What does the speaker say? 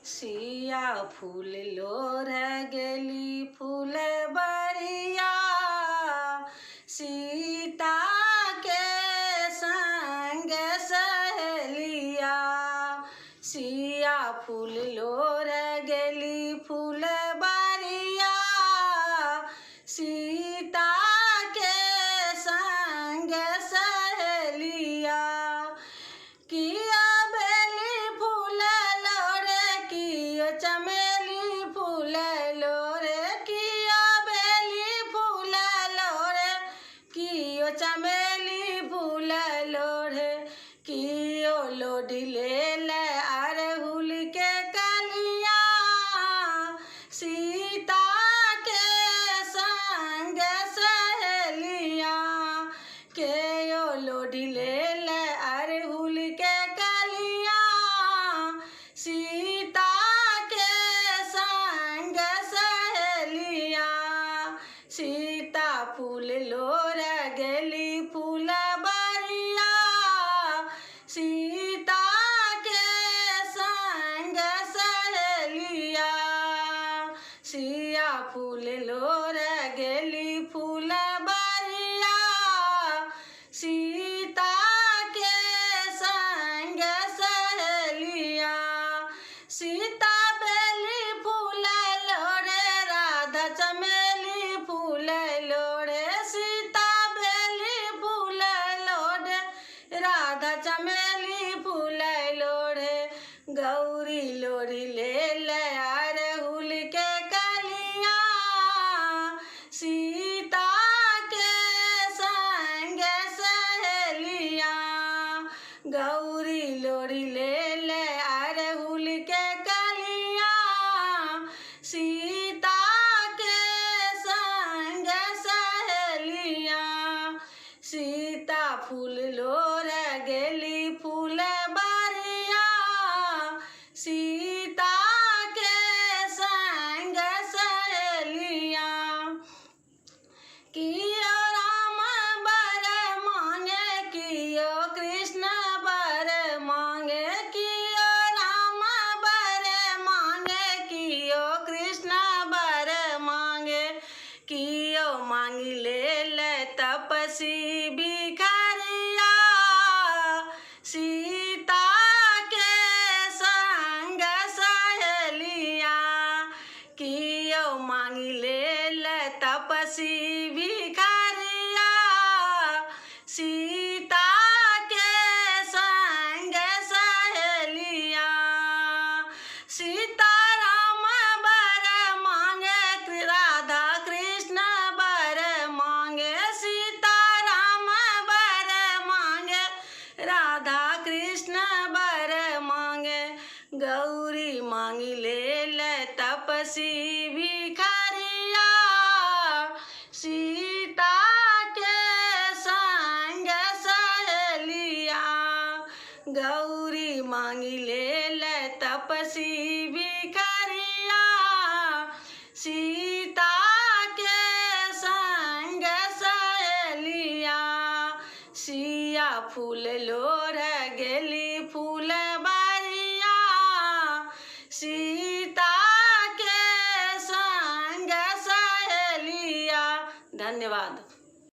सिया फूल लोर गेली फूल बरिया सीता के संग सहेलिया। सिया फूल लोर गेली फूल बरिया सीता के संग सहेलिया। किया बेली फूल लोरे कियो चमेली फूल लोरे किया बेली फूल लोरे कियो चमेली फूल लोरे कियो लोढ़ी ले ले अरहुल के कलिया सीता के संग सहेलिया। केयो लोढ़ी ले ले अरहुल के कलिया सीता के संग सहेलिया। सीता फूल लोर गेली फूल बरिया सीता के संग सहेलिया। सिया फूल लोर गेली फूल बरिया सीता के संग सहेलिया। सीता बेली फूल लोरे राधा चमेली फूल लोरे सीता बेली फूल लोरे राधा चमेली फूल लोरे गौरी लोरी ले ले अरहुल के कलिया सीता के संग सहेलिया। गौरी लोरी ले ले अरहुल के कलिया सीता के संग सहेलिया। सीता फूल लोर गेली फूल बरिया सीता के संग सहेलिया। कियो राम बर मांगे कियो कृष्ण बर मांगे कियो राम बर मांगे कियो कृष्ण बर मांगे कियो मांगी ले ले तपसी भिखारिया सीता के संग सहेलिया। कियो मांगी ले ले तपसी भिखारिया सीता के संग सहेलिया। सीता राम बर मांगे राधा कृष्ण बर मांगे सीता राम बर मांगे राधा कृष्ण बर मांगे गौरी मांगी ले ले तपसी भिखारिया सीता के संग सहेलिया। गौरी मांगी ले ले तपसी भिखारिया सीता के संग सहेलिया। सिया फूल लोर गेली